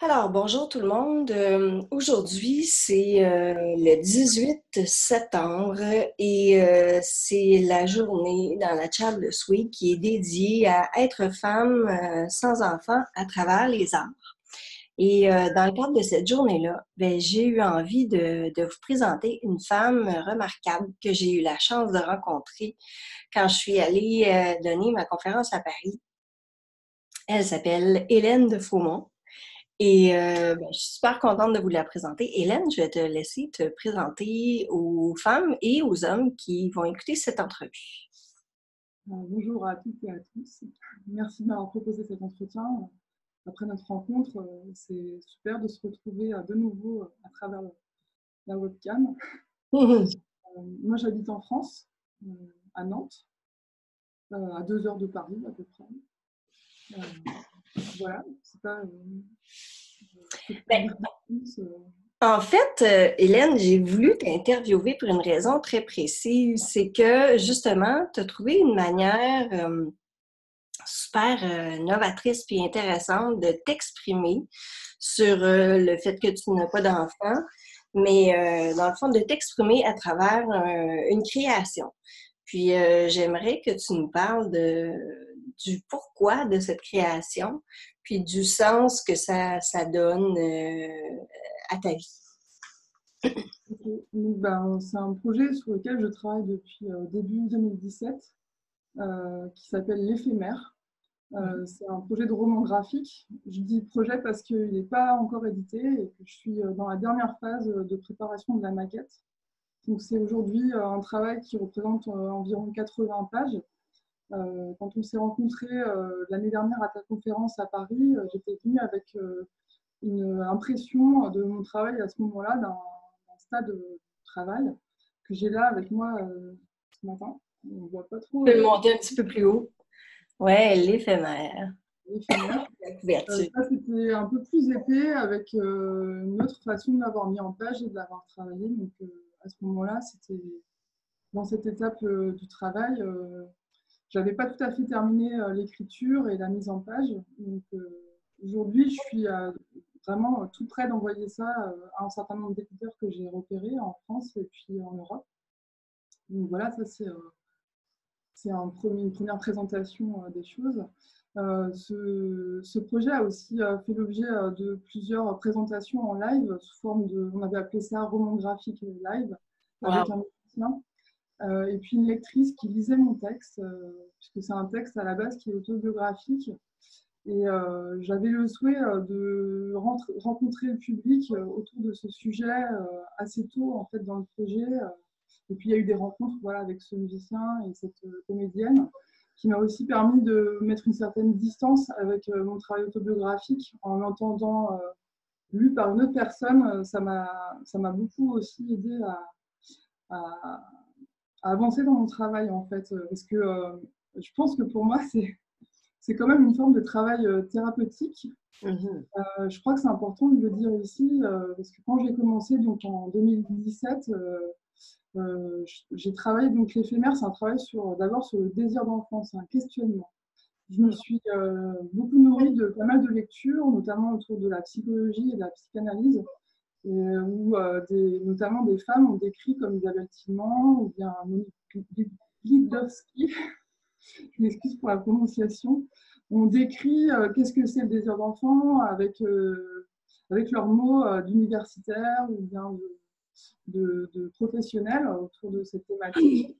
Alors, bonjour tout le monde. Aujourd'hui, c'est le 18 septembre et c'est la journée dans la Childless Week qui est dédiée à être femme sans enfant à travers les arts. Et dans le cadre de cette journée-là, ben, j'ai eu envie de vous présenter une femme remarquable que j'ai eu la chance de rencontrer quand je suis allée donner ma conférence à Paris. Elle s'appelle Hélène de Faumont. Et ben, je suis super contente de vous la présenter. Hélène, je vais te laisser te présenter aux femmes et aux hommes qui vont écouter cette entrevue. Bonjour à toutes et à tous. Merci de m'avoir proposé cet entretien. Après notre rencontre, c'est super de se retrouver de nouveau à travers la webcam. Moi, j'habite en France, à Nantes, à 2 heures de Paris à peu près. Voilà, c'est pas ce que je peux Ben, dire de plus. en fait, Hélène, j'ai voulu t'interviewer pour une raison très précise. C'est que justement, tu as trouvé une manière super novatrice puis intéressante de t'exprimer sur le fait que tu n'as pas d'enfant, mais dans le fond, de t'exprimer à travers une création. Puis j'aimerais que tu nous parles du pourquoi de cette création, puis du sens que ça donne à ta vie. Ok. Donc, c'est un projet sur lequel je travaille depuis début 2017 qui s'appelle l'éphémère. C'est un projet de roman graphique. Je dis projet parce qu'il n'est pas encore édité et que je suis dans la dernière phase de préparation de la maquette. Donc c'est aujourd'hui un travail qui représente environ 80 pages. Quand on s'est rencontrés l'année dernière à ta conférence à Paris, j'étais venue avec une impression de mon travail à ce moment-là, d'un stade de travail que j'ai là avec moi ce matin. On ne voit pas Tu trop peux le monter un petit peu plus haut. Ouais, l'éphémère. l'éphémère. La couverture. Ça, c'était un peu plus épais avec une autre façon de l'avoir mis en page et de l'avoir travaillé. Donc, à ce moment-là, c'était dans cette étape du travail. J'avais pas tout à fait terminé l'écriture et la mise en page. Donc, aujourd'hui, je suis vraiment tout près d'envoyer ça à un certain nombre d'éditeurs que j'ai repérés en France et puis en Europe. Donc, voilà, ça, c'est une première présentation des choses. Ce projet a aussi fait l'objet de plusieurs présentations en live sous forme de, on avait appelé ça roman graphique live, avec Wow. un musicien et puis une lectrice qui lisait mon texte, puisque c'est un texte à la base qui est autobiographique. Et j'avais le souhait de rencontrer le public autour de ce sujet assez tôt en fait dans le projet. Et puis il y a eu des rencontres voilà, avec ce musicien et cette comédienne qui m'a aussi permis de mettre une certaine distance avec mon travail autobiographique en l'entendant lu par une autre personne. Ça m'a beaucoup aussi aidé à, à avancer dans mon travail en fait. Parce que je pense que pour moi, c'est quand même une forme de travail thérapeutique. Mhm. Je crois que c'est important de le dire ici, parce que quand j'ai commencé donc, en 2017, j'ai travaillé, donc l'éphémère, c'est un travail d'abord sur le désir d'enfant, c'est un questionnement. Je me suis beaucoup nourrie de pas mal de lectures, notamment autour de la psychologie et de la psychanalyse, et, où notamment des femmes ont décrit comme Isabelle Tillman ou bien Monique Lidowski, je m'excuse pour la prononciation, on décrit qu'est-ce que c'est le désir d'enfant avec leurs mots d'universitaires ou bien de professionnels autour de cette thématique.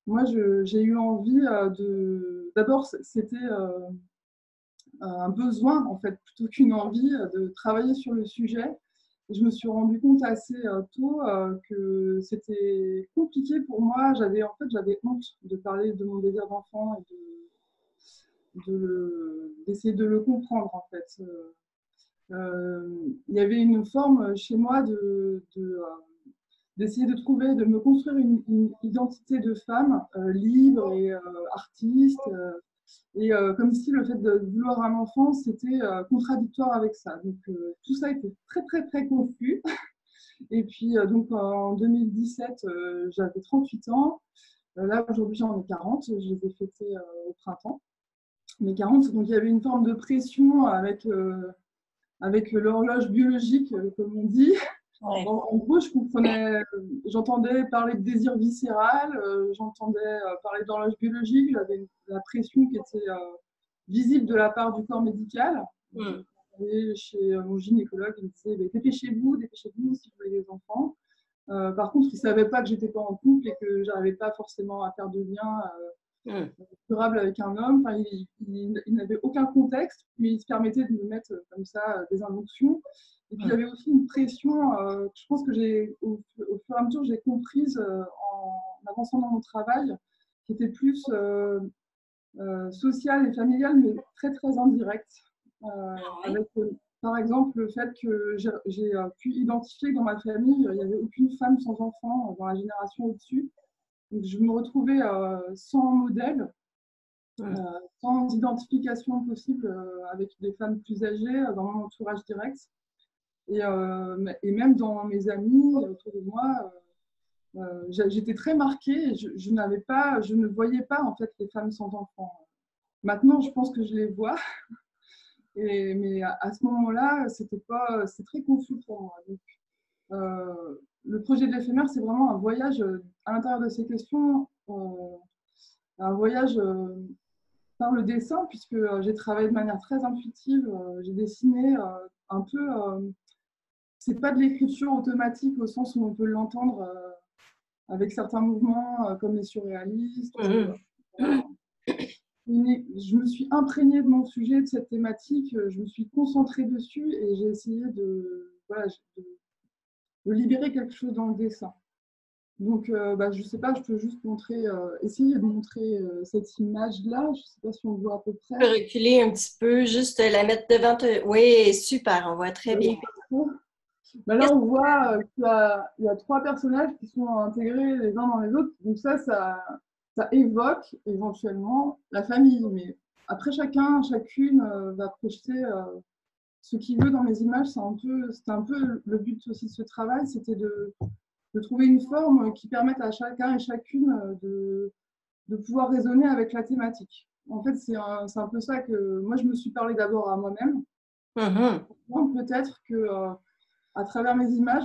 Moi, j'ai eu envie de... D'abord, c'était un besoin, en fait, plutôt qu'une envie de travailler sur le sujet. Et je me suis rendu compte assez tôt que c'était compliqué pour moi. J'avais honte de parler de mon désir d'enfant et d'essayer de le comprendre, en fait. Il y avait une forme chez moi d'essayer de trouver, de me construire une identité de femme libre et artiste. Et comme si le fait de vouloir un enfant, c'était contradictoire avec ça. Donc tout ça était très très très confus. Et puis donc en 2017, j'avais 38 ans. Là aujourd'hui j'en ai 40. Je les ai fêtés au printemps. Mes 40. Donc il y avait une forme de pression avec avec l'horloge biologique, comme on dit. Ouais. En gros, j'entendais parler de désir viscéral, j'entendais parler d'horloge biologique, j'avais la pression qui était visible de la part du corps médical. Mm. J'allais chez mon gynécologue, il me disait dépêchez-vous si vous voulez des enfants. Par contre, il ne savait pas que j'étais pas en couple et que j'arrivais pas forcément à faire de lien Mm. durable avec un homme. Enfin, il n'avait aucun contexte, mais il se permettait de me mettre comme ça des injonctions. Et puis, il y Mm. avait aussi une pression, je pense que au fur et à mesure, j'ai comprise en avançant dans mon travail, qui était plus sociale et familiale, mais très, très indirecte. Oui. Avec, par exemple, le fait que j'ai pu identifier que dans ma famille, il n'y avait aucune femme sans enfant dans la génération au-dessus. Donc, je me retrouvais sans modèle, Mm. sans identification possible avec des femmes plus âgées dans mon entourage direct. Et même dans mes amis autour de moi, j'étais très marquée et je ne voyais pas en fait les femmes sans enfants. Maintenant, je pense que je les vois, mais à ce moment-là, c'est très confus pour moi. Donc, le projet de l'éphémère, c'est vraiment un voyage à l'intérieur de ces questions, un voyage par le dessin, puisque j'ai travaillé de manière très intuitive. J'ai dessiné un peu. C'est pas de l'écriture automatique au sens où on peut l'entendre avec certains mouvements comme les surréalistes. Mm. Voilà. Je me suis imprégnée de mon sujet, de cette thématique. Je me suis concentrée dessus et j'ai essayé voilà, de libérer quelque chose dans le dessin. Donc, je ne sais pas, je peux juste essayer de montrer cette image-là. Je ne sais pas si on voit à peu Tu peux près. reculer un petit peu, juste la mettre devant toi. Oui, super, on voit très bien. Ben là, Qu'est-ce- on voit qu'il y a trois personnages qui sont intégrés les uns dans les autres. Donc ça évoque éventuellement la famille. Mais après, chacune va projeter ce qu'il veut dans mes images. C'était un peu le but aussi de ce travail, c'était de trouver une forme qui permette à chacun et chacune de pouvoir raisonner avec la thématique. En fait, c'est un peu ça que moi, je me suis parlé d'abord à moi-même. Mhm. Peut-être que à travers mes images,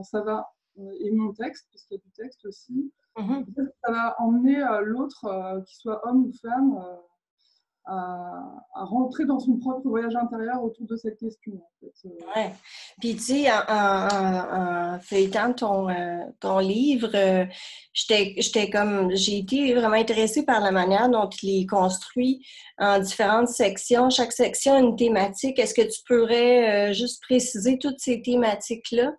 ça va, et mon texte, parce qu'il y a du texte aussi, Mhm. ça va emmener l'autre, qu'il soit homme ou femme, à rentrer dans son propre voyage intérieur autour de cette question. En fait. Ouais. Puis, tu sais, en feuilletant ton livre, j'ai été vraiment intéressée par la manière dont il est construit en différentes sections. Chaque section a une thématique. Est-ce que tu pourrais juste préciser toutes ces thématiques-là?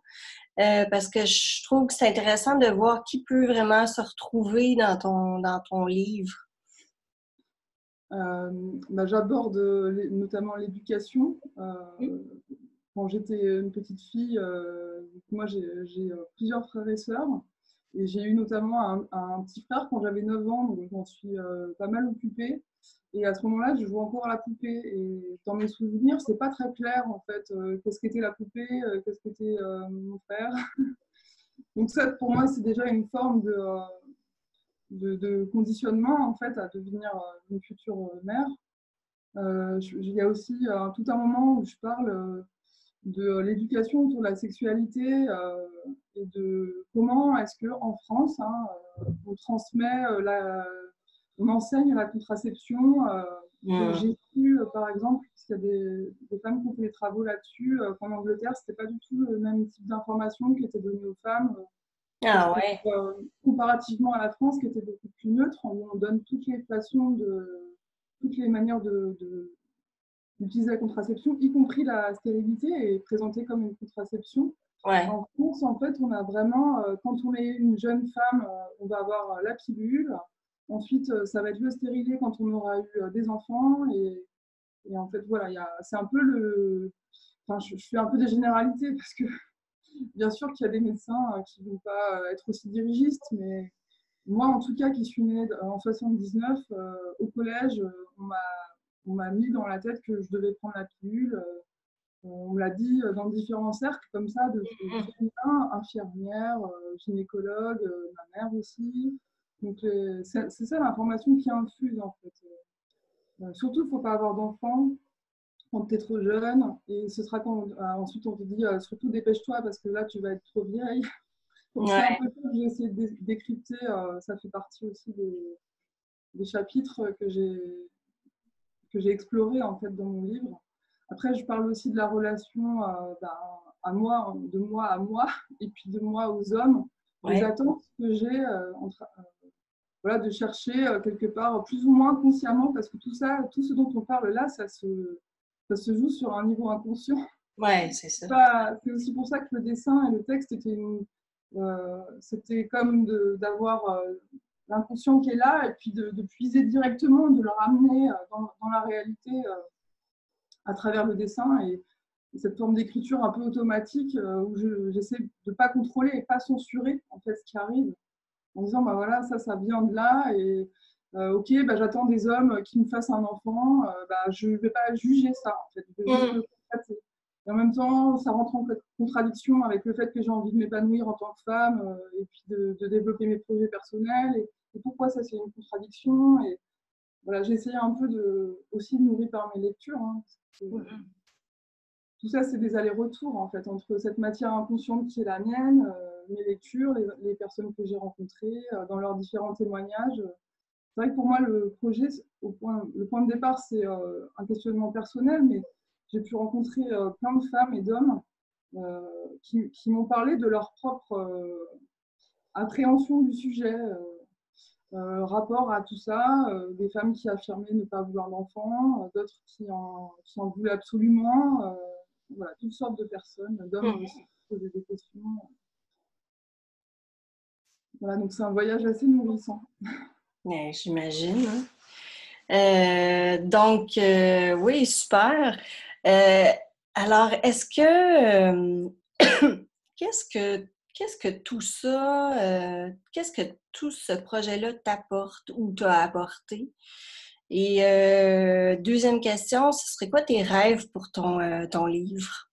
Parce que je trouve que c'est intéressant de voir qui peut vraiment se retrouver dans ton livre. J'aborde notamment l'éducation. Quand j'étais une petite fille, moi j'ai plusieurs frères et sœurs. Et j'ai eu notamment un petit frère quand j'avais 9 ans, donc je m'en suis pas mal occupée. Et à ce moment-là, je jouais encore à la poupée. Et dans mes souvenirs, c'est pas très clair en fait. Qu'est-ce qu'était la poupée, qu'est-ce qu'était mon frère. Donc ça, pour moi, c'est déjà une forme de conditionnement en fait à devenir une future mère. Il y a aussi tout un moment où je parle de l'éducation autour de la sexualité et de comment est-ce qu'en France, on transmet, on enseigne la contraception. Que Hmm. j'ai su, par exemple, parce qu'il y a des femmes qui ont fait des travaux là-dessus, qu'en Angleterre, c'était pas du tout le même type d'information qui était donnée aux femmes, que Ah c'était ouais. comparativement à la France, qui était beaucoup plus neutre, où on donne toutes les manières d'utiliser la contraception, y compris la stérilité, est présentée comme une contraception. Ouais. En France, en fait, on a vraiment, quand on est une jeune femme, on va avoir la pilule. Ensuite, ça va être le stérilet quand on aura eu des enfants. Et en fait, voilà, c'est un peu Enfin, je fais un peu des généralités parce que bien sûr qu'il y a des médecins qui ne vont pas être aussi dirigistes, mais moi, en tout cas, qui suis née en 79, au collège, on m'a mis dans la tête que je devais prendre la pilule. On me l'a dit dans différents cercles comme ça, de féminins, infirmières, gynécologues, ma mère aussi. Donc, c'est ça l'information qui infuse en fait. Surtout, il ne faut pas avoir d'enfants. quand tu es trop jeune. Et ce sera quand ensuite on te dit surtout dépêche-toi parce que là tu vas être trop vieille. Donc c'est un Ouais. peu ça que j'ai essayé de décrypter. Ça fait partie aussi des chapitres que j'ai exploré en fait dans mon livre. Après, je parle aussi de la relation à moi, de moi à moi, et puis de moi aux hommes, les Ouais. attentes que j'ai voilà, de chercher quelque part plus ou moins consciemment, parce que tout ça, tout ce dont on parle là, ça se joue sur un niveau inconscient. Ouais, c'est ça. C'est aussi pour ça que le dessin et le texte c'était comme d'avoir l'inconscient qui est là et puis de puiser directement, de le ramener dans la réalité à travers le dessin et cette forme d'écriture un peu automatique où j'essaie de ne pas contrôler et pas censurer en fait ce qui arrive en disant bah voilà ça vient de là et ok bah, j'attends des hommes qui me fassent un enfant bah, je ne vais pas juger ça en fait, je vais juste Mm. le constater. Et en même temps ça rentre en contradiction avec le fait que j'ai envie de m'épanouir en tant que femme et puis de développer mes projets personnels et pourquoi ça c'est une contradiction et voilà j'ai essayé un peu aussi de nourrir par mes lectures hein, tout ça, c'est des allers-retours en fait entre cette matière inconsciente qui est la mienne, mes lectures, les personnes que j'ai rencontrées, dans leurs différents témoignages. C'est vrai que pour moi, le projet, le point de départ, c'est un questionnement personnel, mais j'ai pu rencontrer plein de femmes et d'hommes qui m'ont parlé de leur propre appréhension du sujet, rapport à tout ça, des femmes qui affirmaient ne pas vouloir d'enfants, d'autres qui en voulaient absolument. Voilà, toutes sortes de personnes, d'hommes Mm. aussi, qui posaient des questions. Voilà, donc c'est un voyage assez nourrissant. Ouais, j'imagine, hein. Donc, oui, super. Euh, alors, est-ce que, qu'est-ce que, qu'est-ce que tout ça, qu'est-ce que tout ce projet-là t'apporte ou t'a apporté? Et deuxième question, ce serait quoi tes rêves pour ton livre?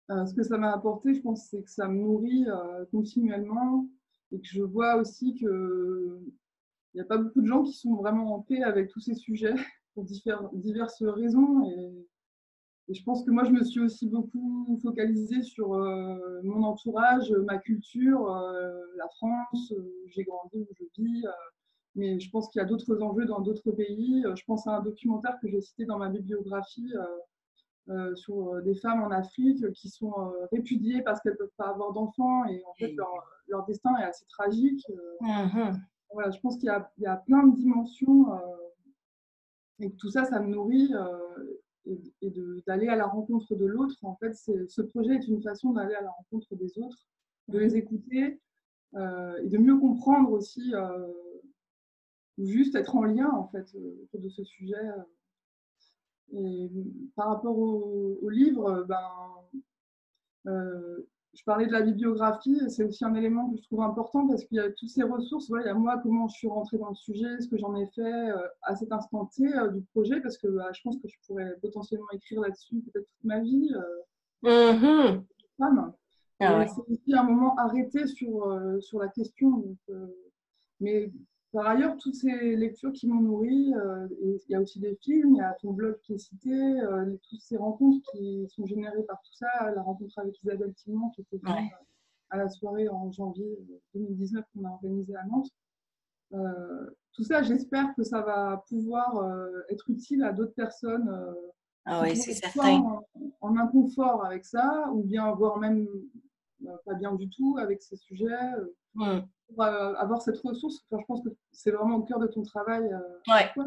Ce que ça m'a apporté, je pense, c'est que ça me nourrit continuellement et que je vois aussi qu'il n'y a pas beaucoup de gens qui sont vraiment en paix avec tous ces sujets pour diverses raisons. Et je pense que moi, je me suis aussi beaucoup focalisée sur mon entourage, ma culture, la France, j'ai grandi où je vis. Mais je pense qu'il y a d'autres enjeux dans d'autres pays. Je pense à un documentaire que j'ai cité dans ma bibliographie sur des femmes en Afrique qui sont répudiées parce qu'elles ne peuvent pas avoir d'enfants et en fait leur destin est assez tragique. Mhm. Voilà, je pense il y a plein de dimensions et que tout ça, ça me nourrit et d'aller à la rencontre de l'autre. En fait, ce projet est une façon d'aller à la rencontre des autres, de les écouter et de mieux comprendre aussi, ou juste être en lien en fait autour de ce sujet. Et par rapport au livre, je parlais de la bibliographie, c'est aussi un élément que je trouve important parce qu'il y a toutes ces ressources. Voilà, il y a moi, comment je suis rentrée dans le sujet, ce que j'en ai fait à cet instant T du projet, parce que je pense que je pourrais potentiellement écrire là-dessus peut-être toute ma vie, Mhm. femme. Ah Et ouais. c'est aussi un moment arrêté sur la question. Donc, mais par ailleurs, toutes ces lectures qui m'ont nourri, il y a aussi des films, il y a ton blog qui est cité, toutes ces rencontres qui sont générées par tout ça, la rencontre avec Isabelle Timon qui était venue Ouais. à la soirée en janvier 2019 qu'on a organisée à Nantes. Tout ça, j'espère que ça va pouvoir être utile à d'autres personnes Ah qui ouais, pourraient c'est être soit certain. en inconfort avec ça, ou bien voire même pas bien du tout avec ces sujets. Mm. Pour avoir cette ressource, enfin, je pense que c'est vraiment au cœur de ton travail à Ouais, toi,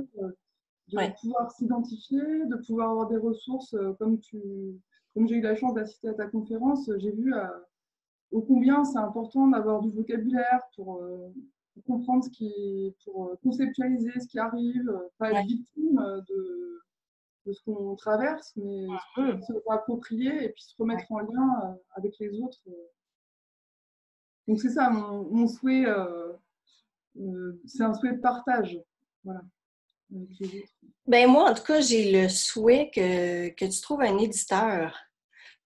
de ouais. pouvoir s'identifier, de pouvoir avoir des ressources comme j'ai eu la chance d'assister à ta conférence, j'ai vu ô combien c'est important d'avoir du vocabulaire pour comprendre pour conceptualiser ce qui arrive, pas être Ouais. victime de ce qu'on traverse, mais Mm. se approprier et puis se remettre en lien avec les autres. Donc c'est ça mon souhait. C'est un souhait de partage, voilà, avec les autres. Ben moi, en tout cas, j'ai le souhait que tu trouves un éditeur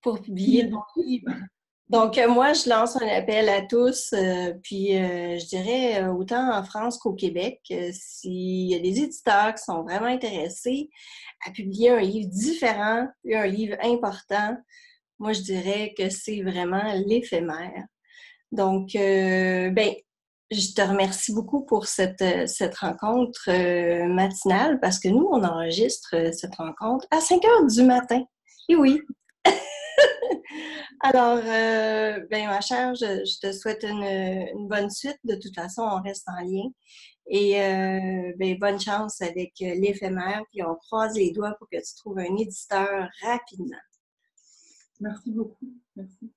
pour publier Mais dans ton livre. Donc, moi, je lance un appel à tous, puis je dirais autant en France qu'au Québec, s'il y a des éditeurs qui sont vraiment intéressés à publier un livre différent, puis un livre important, moi, je dirais que c'est vraiment l'éphémère. Donc, ben, je te remercie beaucoup pour cette rencontre matinale parce que nous, on enregistre cette rencontre à 5 heures du matin. Et oui. Alors, ben, ma chère, je te souhaite une bonne suite. De toute façon, on reste en lien. Et ben, bonne chance avec l'éphémère. Puis on croise les doigts pour que tu trouves un éditeur rapidement. Merci beaucoup. Merci.